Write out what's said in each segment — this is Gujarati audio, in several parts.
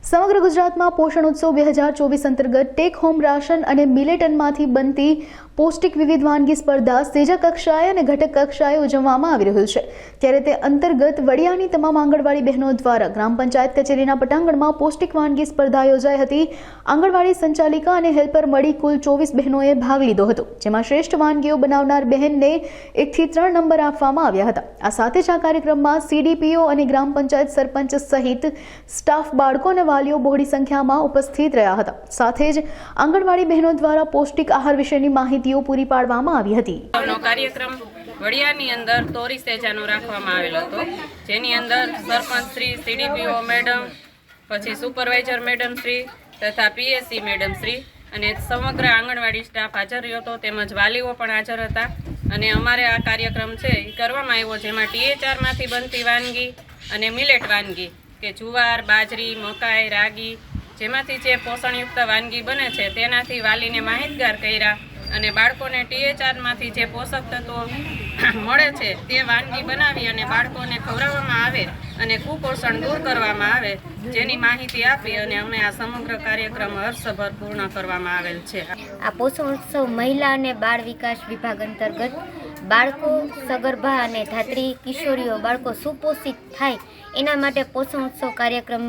સમગ્ર ગુજરાતમાં પોષણ ઉત્સવ 2024 અંતર્ગત ટેક હોમ રાશન અને મિલેટનમાંથી બનતી પૌષ્ટિક વિવિધ વાનગી સ્પર્ધા સેજા કક્ષાએ અને ઘટક કક્ષાએ ઉજવવામાં આવી રહ્યું છે। ત્યારે તે અંતર્ગત વડિયાની તમામ આંગણવાડી બહેનો દ્વારા ગ્રામ પંચાયત કચેરીના પટાંગણમાં પૌષ્ટિક વાનગી સ્પર્ધા યોજાઈ હતી। આંગણવાડી સંચાલિકા અને હેલ્પર મળી કુલ 24 બહેનોએ ભાગ લીધો હતો, જેમાં શ્રેષ્ઠ વાનગીઓ બનાવનાર બહેનને 1 થી 3 નંબર આપવામાં આવ્યા હતા। આ સાથે જ આ કાર્યક્રમમાં સીડીપીઓ અને ગ્રામ પંચાયત સરપંચ સહિત સ્ટાફ, બાળકો અને વાલીઓ બહોળી સંખ્યામાં ઉપસ્થિત રહ્યા હતા। સાથે જ આંગણવાડી બહેનો દ્વારા પૌષ્ટિક આહાર વિશેની માહિતીઓ પૂરી પાડવામાં આવી હતી। કાર્યક્રમ વડિયાની અંદર તોરી સેજાનો રાખવામાં આવેલો હતો, જેની અંદર સરપંચ શ્રી, સીડીપીઓ મેડમ, પછી સુપરવાઇઝર મેડમ શ્રી તથા પીએસસી મેડમ શ્રી અને સમગ્ર આંગણવાડી સ્ટાફ હાજર રહ્યો હતો, તેમજ વાલીઓ પણ હાજર હતા। અને અમારે આ કાર્યક્રમ છે એ કરવામાં આવ્યો, જેમાં THRમાંથી બનતી વાનગી અને મિલેટ વાનગી કે જુવાર, બાજરી, મકાઈ, રાગી, જેમાંથી જે પોષણયુક્ત વાનગી બને છે તેનાથી વાલીને માહિતગાર કર્યા અને બાળકોને THRમાંથી જે પોષક તત્વો મળે છે તે વાનગી બનાવી અને બાળકોને ખવડાવવામાં આવે અને કુપોષણ દૂર કરવામાં આવે, જેની માહિતી આપી અને અમે આ સમગ્ર કાર્યક્રમ હર્ષભર પૂર્ણ કરવામાં આવેલ છે। આ પોષણ ઉત્સવ મહિલા અને બાળ વિકાસ વિભાગ અંતર્ગત બાળકો, સગર્ભા અને ધાત્રી કિશોરીઓ બાળકો સુપોષિત થાય એના માટે પોષણ ઉત્સવ કાર્યક્રમ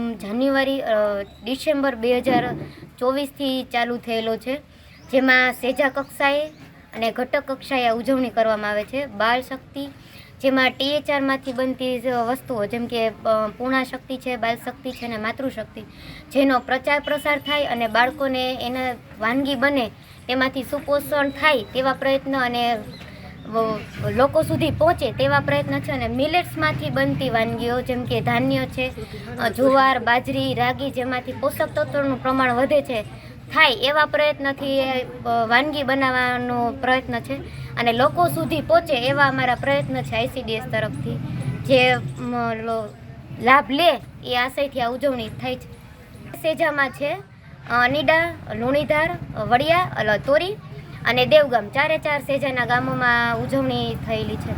ડિસેમ્બર 2024થી ચાલુ થયેલો છે, જેમાં સેજા કક્ષાએ અને ઘટક કક્ષાએ ઉજવણી કરવામાં આવે છે। બાળ શક્તિ, જેમાં THRમાંથી બનતી વસ્તુઓ જેમ કે પૂર્ણા શક્તિ છે, બાલ શક્તિ છે અને માતૃશક્તિ, જેનો પ્રચાર પ્રસાર થાય અને બાળકોને એના વાનગી બને તેમાંથી સુપોષણ થાય તેવા પ્રયત્ન અને લોકો સુધી પહોંચે તેવા પ્રયત્ન છે। અને મિલેટ્સમાંથી બનતી વાનગીઓ જેમ કે ધાન્ય છે, જુવાર, બાજરી, રાગી, જેમાંથી પોષક તત્વોનું પ્રમાણ વધે છે થાય એવા પ્રયત્નથી વાનગી બનાવવાનો પ્રયત્ન છે અને લોકો સુધી પહોંચે એવા અમારા પ્રયત્ન છે ICDS તરફથી, જે લાભ લે એ આશયથી આ ઉજવણી થાય છે। સેજામાં છે અનીડા, લુણીધાર, વડિયા, તોરી અને દેવગામ, 4 સેજાના ગામોમાં ઉજવણી થયેલી છે।